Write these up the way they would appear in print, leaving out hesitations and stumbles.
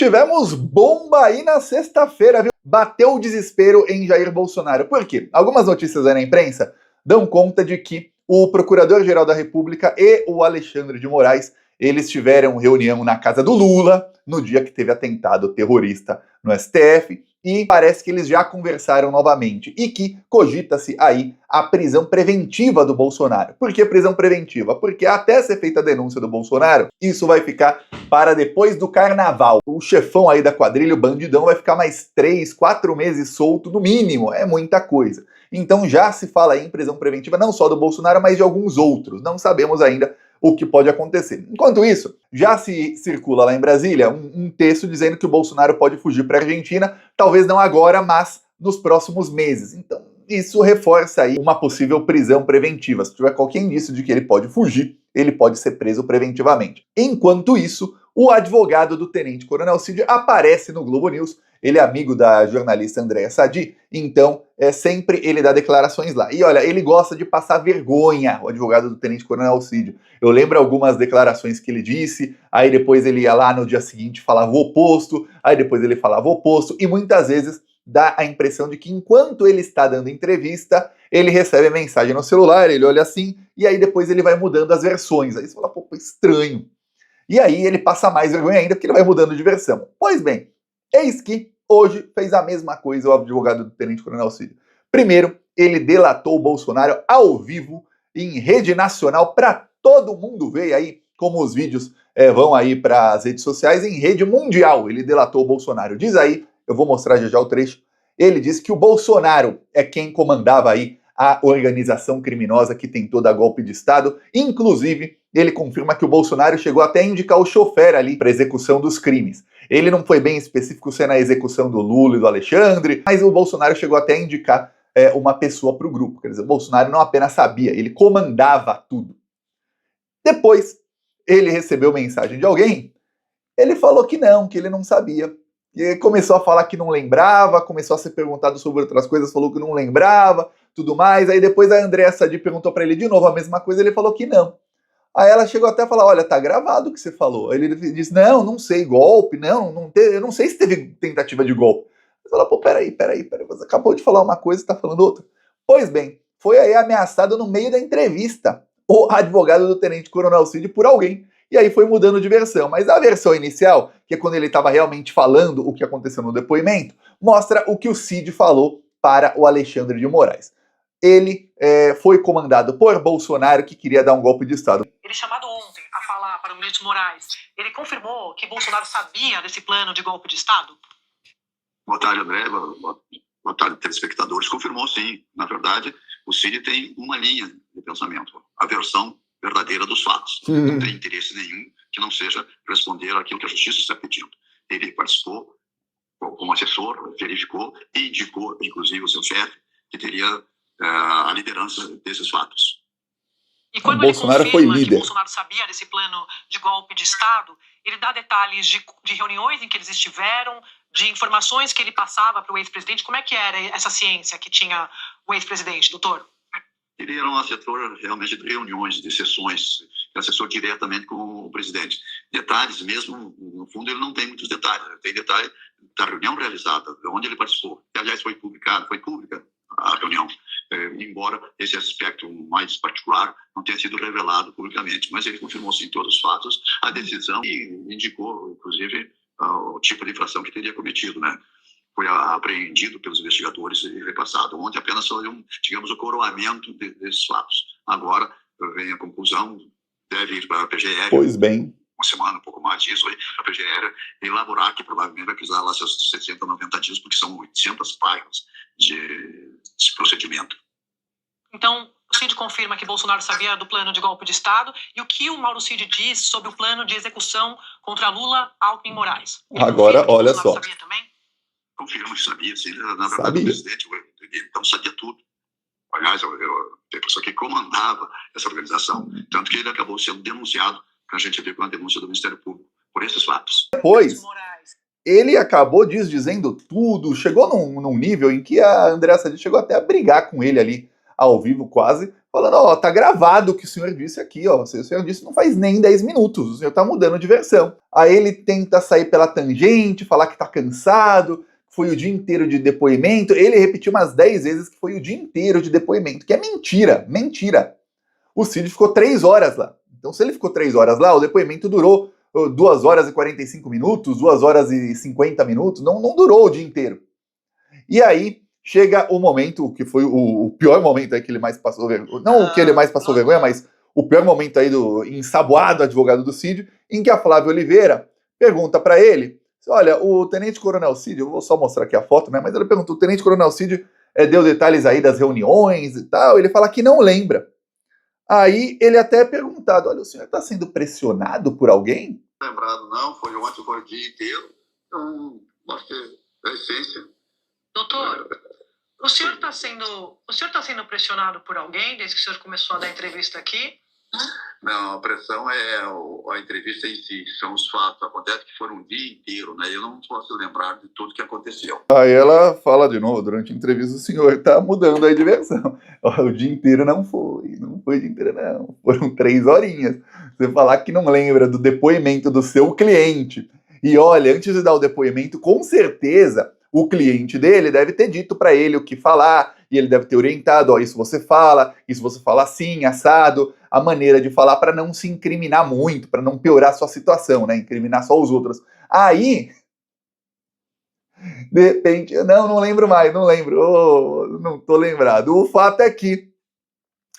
Tivemos bomba aí na sexta-feira, viu? Bateu o desespero em Jair Bolsonaro. Por quê? Algumas notícias aí na imprensa dão conta de que o Procurador-Geral da República e o Alexandre de Moraes, eles tiveram reunião na casa do Lula, no dia que teve atentado terrorista no STF, e parece que eles já conversaram novamente, e que cogita-se aí a prisão preventiva do Bolsonaro. Por que prisão preventiva? Porque até ser feita a denúncia do Bolsonaro, isso vai ficar para depois do carnaval. O chefão aí da quadrilha, o bandidão, vai ficar mais 3, 4 meses solto, no mínimo, é muita coisa. Então já se fala aí em prisão preventiva não só do Bolsonaro, mas de alguns outros. Não sabemos ainda o que pode acontecer. Enquanto isso, já se circula lá em Brasília um texto dizendo que o Bolsonaro pode fugir para a Argentina, talvez não agora, mas nos próximos meses. Então, isso reforça aí uma possível prisão preventiva. Se tiver qualquer indício de que ele pode fugir, ele pode ser preso preventivamente. Enquanto isso, o advogado do Tenente Coronel Cid aparece no Globo News. Ele é amigo da jornalista Andréa Sadi, então sempre ele dá declarações lá. E olha, ele gosta de passar vergonha, o advogado do Tenente Coronel Cid. Eu lembro algumas declarações que ele disse, aí depois ele ia lá no dia seguinte falava o oposto, aí depois ele falava o oposto, e muitas vezes dá a impressão de que enquanto ele está dando entrevista, ele recebe mensagem no celular, ele olha assim, e aí depois ele vai mudando as versões. Aí você fala, pô, estranho. E aí ele passa mais vergonha ainda porque ele vai mudando de versão. Pois bem, eis que hoje fez a mesma coisa o advogado do Tenente Coronel Cid. Primeiro, ele delatou o Bolsonaro ao vivo em rede nacional para todo mundo ver aí como os vídeos vão aí para as redes sociais em rede mundial. Ele delatou o Bolsonaro. Diz aí, eu vou mostrar já o trecho. Ele diz que o Bolsonaro é quem comandava aí a organização criminosa que tentou dar golpe de Estado. Inclusive, ele confirma que o Bolsonaro chegou até a indicar o chofer ali para execução dos crimes. Ele não foi bem específico se é na execução do Lula e do Alexandre, mas o Bolsonaro chegou até a indicar uma pessoa para o grupo. Quer dizer, o Bolsonaro não apenas sabia, ele comandava tudo. Depois, ele recebeu mensagem de alguém, ele falou que ele não sabia. E começou a falar que não lembrava, começou a ser perguntado sobre outras coisas, falou que não lembrava, tudo mais. Aí depois a Andréa Sadi perguntou para ele de novo a mesma coisa, ele falou que não. Aí ela chegou até a falar, olha, tá gravado o que você falou. Aí ele disse, não sei, golpe, eu não sei se teve tentativa de golpe. Ele falou, pô, peraí, você acabou de falar uma coisa e tá falando outra. Pois bem, foi aí ameaçado no meio da entrevista o advogado do Tenente Coronel Cid por alguém. E aí foi mudando de versão. Mas a versão inicial, que é quando ele estava realmente falando o que aconteceu no depoimento, mostra o que o Cid falou para o Alexandre de Moraes. Ele foi comandado por Bolsonaro, que queria dar um golpe de Estado. Ele chamado ontem a falar para o ministro Moraes, ele confirmou que Bolsonaro sabia desse plano de golpe de Estado? Boa tarde, André. Boa tarde, telespectadores. Confirmou, sim. Na verdade, o Cid tem uma linha de pensamento, a versão verdadeira dos fatos. Não tem interesse nenhum que não seja responder aquilo que a justiça está pedindo. Ele participou como assessor, verificou e indicou, inclusive, o seu chefe, que teria a liderança desses fatos. E quando Bolsonaro ele confirma foi líder. que Bolsonaro sabia desse plano de golpe de Estado, ele dá detalhes de reuniões em que eles estiveram, de informações que ele passava para o ex-presidente. Como é que era essa ciência que tinha o ex-presidente, doutor? Ele era um assessor realmente de reuniões, de sessões, assessor diretamente com o presidente. Detalhes mesmo, no fundo, ele não tem muitos detalhes. Tem detalhe da reunião realizada, de onde ele participou. Que, aliás, foi pública a reunião, embora esse aspecto mais particular não tenha sido revelado publicamente. Mas ele confirmou, sim, todos os fatos, a decisão e indicou, inclusive, o tipo de infração que teria cometido, né? Foi apreendido pelos investigadores e repassado. Ontem apenas foi o coroamento desses fatos. Agora vem a conclusão, deve ir para a PGR. Pois bem. Uma semana, um pouco mais disso, a PGR elaborar, que provavelmente vai precisar lá seus 60, 90 dias, porque são 800 páginas de procedimento. Então, o Cid confirma que Bolsonaro sabia do plano de golpe de Estado, e o que o Mauro Cid diz sobre o plano de execução contra Lula, Alckmin e Moraes? Ele Agora, olha Bolsonaro só. sabia também? Confirma que sabia, sim. Na verdade, o presidente então sabia tudo. Aliás, a pessoa que comandava essa organização. Tanto que ele acabou sendo denunciado, que a gente viu com a denúncia do Ministério Público, por esses fatos. Depois, ele acabou desdizendo tudo, chegou num nível em que a Andréa Sadi chegou até a brigar com ele ali, ao vivo quase, falando, ó, tá gravado o que o senhor disse aqui, ó, o senhor disse não faz nem 10 minutos, o senhor tá mudando de versão. Aí ele tenta sair pela tangente, falar que tá cansado, foi o dia inteiro de depoimento, ele repetiu umas 10 vezes que foi o dia inteiro de depoimento, que é mentira, mentira. O Cid ficou 3 horas lá. Então, se ele ficou 3 horas lá, o depoimento durou 2 horas e 45 minutos, 2 horas e 50 minutos, não durou o dia inteiro. E aí, chega o momento, que foi o pior momento aí que ele mais passou vergonha, não o que ele mais passou vergonha, mas o pior momento aí do ensaboado advogado do Cid, em que a Flávia Oliveira pergunta para ele, olha, o Tenente Coronel Cid, eu vou só mostrar aqui a foto, né, mas ele perguntou, o Tenente Coronel Cid deu detalhes aí das reuniões e tal, ele fala que não lembra. Aí ele até é perguntado, olha, o senhor está sendo pressionado por alguém? Lembrado não, foi ontem, foi o dia inteiro, então, acho que é a essência. Doutor, o senhor está sendo pressionado por alguém desde que o senhor começou a dar entrevista aqui? Não, a pressão é a entrevista em si, são os fatos. Acontece que foram um dia inteiro, né? Eu não posso lembrar de tudo que aconteceu. Aí ela fala de novo, durante a entrevista, o senhor está mudando aí de versão. O dia inteiro não foi o dia inteiro não. Foram 3 horinhas. Você falar que não lembra do depoimento do seu cliente. E olha, antes de dar o depoimento, com certeza o cliente dele deve ter dito para ele o que falar, e ele deve ter orientado, ó, isso você fala assim, assado, a maneira de falar para não se incriminar muito, para não piorar a sua situação, né, incriminar só os outros. Aí, de repente, não lembro mais, não tô lembrado. O fato é que,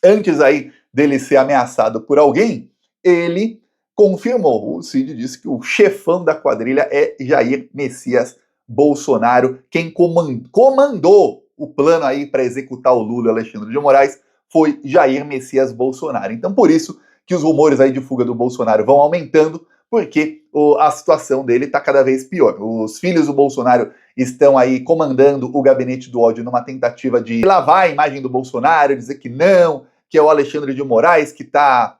antes aí dele ser ameaçado por alguém, ele confirmou, o Cid disse que o chefão da quadrilha é Jair Messias Bolsonaro, quem comandou o plano aí para executar o Lula e Alexandre de Moraes foi Jair Messias Bolsonaro. Então, por isso que os rumores aí de fuga do Bolsonaro vão aumentando, porque a situação dele está cada vez pior. Os filhos do Bolsonaro estão aí comandando o gabinete do ódio numa tentativa de lavar a imagem do Bolsonaro, dizer que não, que é o Alexandre de Moraes que tá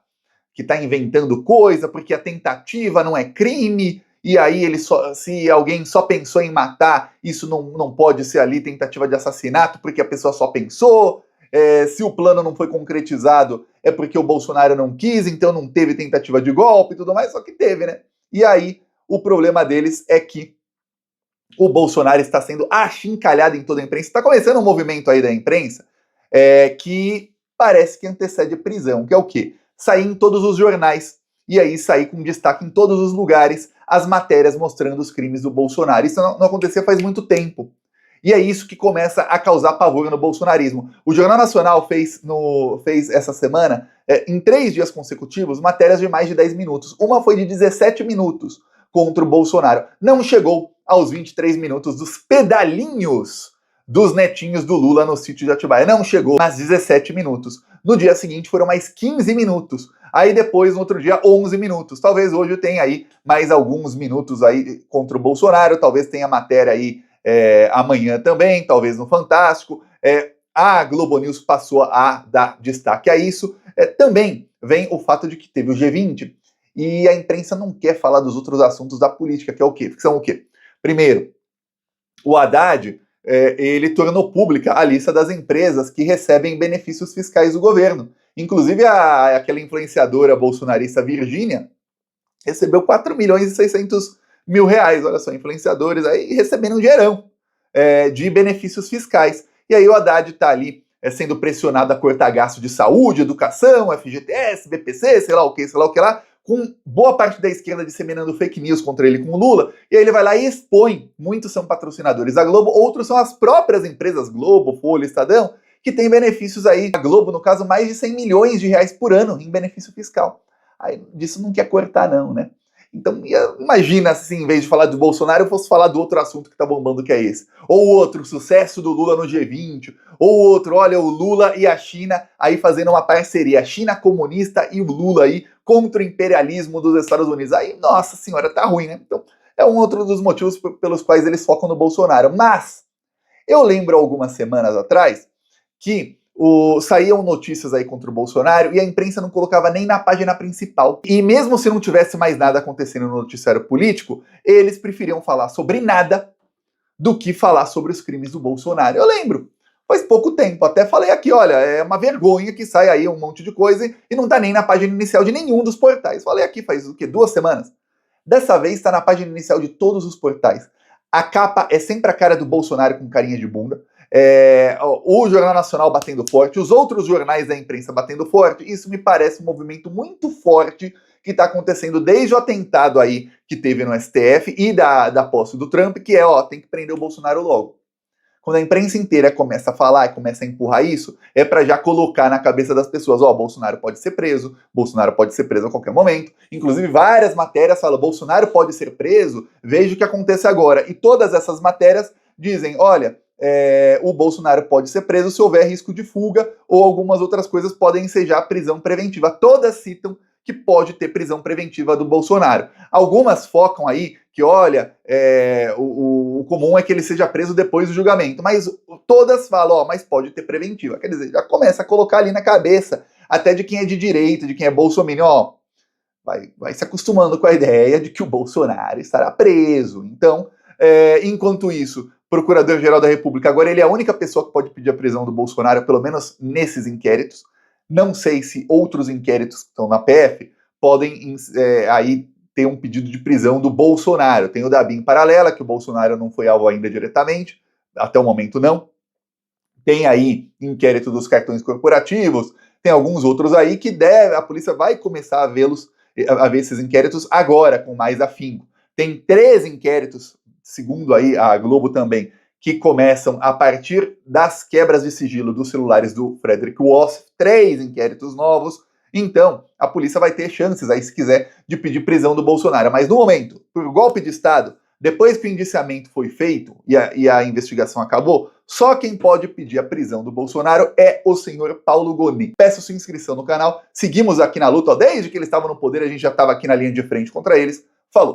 inventando coisa, porque a tentativa não é crime, e aí se alguém só pensou em matar, isso não pode ser ali tentativa de assassinato, porque a pessoa só pensou, se o plano não foi concretizado, é porque o Bolsonaro não quis, então não teve tentativa de golpe e tudo mais, só que teve, né? E aí, o problema deles é que o Bolsonaro está sendo achincalhado em toda a imprensa. Está começando um movimento aí da imprensa que parece que antecede a prisão, que é o quê? Sair em todos os jornais, e aí sair com destaque em todos os lugares as matérias mostrando os crimes do Bolsonaro. Isso não acontecia faz muito tempo. E é isso que começa a causar pavor no bolsonarismo. O Jornal Nacional fez essa semana, em 3 dias consecutivos, matérias de mais de 10 minutos. Uma foi de 17 minutos contra o Bolsonaro. Não chegou aos 23 minutos dos pedalinhos dos netinhos do Lula no sítio de Atibaia. Não chegou, mas 17 minutos. No dia seguinte foram mais 15 minutos. Aí depois, no outro dia, 11 minutos. Talvez hoje tenha aí mais alguns minutos aí contra o Bolsonaro. Talvez tenha matéria aí amanhã também, talvez no Fantástico. A Globo News passou a dar destaque a isso. Também vem o fato de que teve o G20 e a imprensa não quer falar dos outros assuntos da política, que é o quê? Que são o quê? Primeiro, o Haddad ele tornou pública a lista das empresas que recebem benefícios fiscais do governo. Inclusive, aquela influenciadora bolsonarista Virgínia recebeu 4 milhões e 600 mil reais. Olha só, influenciadores aí recebendo um dinheirão de benefícios fiscais. E aí o Haddad está ali sendo pressionado a cortar gasto de saúde, educação, FGTS, BPC, sei lá o que lá, com boa parte da esquerda disseminando fake news contra ele com o Lula, e aí ele vai lá e expõe. Muitos são patrocinadores da Globo, outros são as próprias empresas Globo, Folha, Estadão, que tem benefícios aí, a Globo, no caso, mais de 100 milhões de reais por ano em benefício fiscal. Aí disso não quer cortar não, né? Então, imagina se em vez de falar do Bolsonaro, eu fosse falar do outro assunto que tá bombando, que é esse. Ou outro, sucesso do Lula no G20. Ou outro, olha, o Lula e a China aí fazendo uma parceria. A China comunista e o Lula aí contra o imperialismo dos Estados Unidos. Aí, nossa senhora, tá ruim, né? Então, é um outro dos motivos pelos quais eles focam no Bolsonaro. Mas, eu lembro algumas semanas atrás que saíam notícias aí contra o Bolsonaro e a imprensa não colocava nem na página principal. E mesmo se não tivesse mais nada acontecendo no noticiário político, eles preferiam falar sobre nada do que falar sobre os crimes do Bolsonaro. Eu lembro. faz pouco tempo. Até falei aqui, olha, é uma vergonha que sai aí um monte de coisa e não tá nem na página inicial de nenhum dos portais. Falei aqui faz o quê? 2 semanas? Dessa vez está na página inicial de todos os portais. A capa é sempre a cara do Bolsonaro com carinha de bunda. O Jornal Nacional batendo forte, os outros jornais da imprensa batendo forte. Isso me parece um movimento muito forte que está acontecendo desde o atentado aí que teve no STF e da posse do Trump, que tem que prender o Bolsonaro logo. Quando a imprensa inteira começa a falar e começa a empurrar isso, é para já colocar na cabeça das pessoas, Bolsonaro pode ser preso a qualquer momento. Inclusive, várias matérias falam, Bolsonaro pode ser preso, veja o que acontece agora. E todas essas matérias dizem, olha, o Bolsonaro pode ser preso se houver risco de fuga, ou algumas outras coisas podem ensejar prisão preventiva. Todas citam que pode ter prisão preventiva do Bolsonaro. Algumas focam aí que, olha, o comum é que ele seja preso depois do julgamento, mas todas falam, mas pode ter preventiva. Quer dizer, já começa a colocar ali na cabeça, até de quem é de direita, de quem é bolsominion, vai se acostumando com a ideia de que o Bolsonaro estará preso. Então, enquanto isso, o Procurador-Geral da República, agora ele é a única pessoa que pode pedir a prisão do Bolsonaro, pelo menos nesses inquéritos. Não sei se outros inquéritos que estão na PF podem aí ter um pedido de prisão do Bolsonaro. Tem o da BIM paralela, que o Bolsonaro não foi alvo ainda diretamente, até o momento não. Tem aí inquérito dos cartões corporativos, tem alguns outros aí que a polícia vai começar a ver esses inquéritos agora, com mais afinco. Tem 3 inquéritos, segundo aí a Globo também, que começam a partir das quebras de sigilo dos celulares do Frederick Wassef, 3 inquéritos novos. Então, a polícia vai ter chances aí, se quiser, de pedir prisão do Bolsonaro. Mas no momento, por golpe de Estado, depois que o indiciamento foi feito e a investigação acabou, só quem pode pedir a prisão do Bolsonaro é o senhor Paulo Gonet. Peço sua inscrição no canal, seguimos aqui na luta, desde que eles estavam no poder, a gente já estava aqui na linha de frente contra eles. Falou!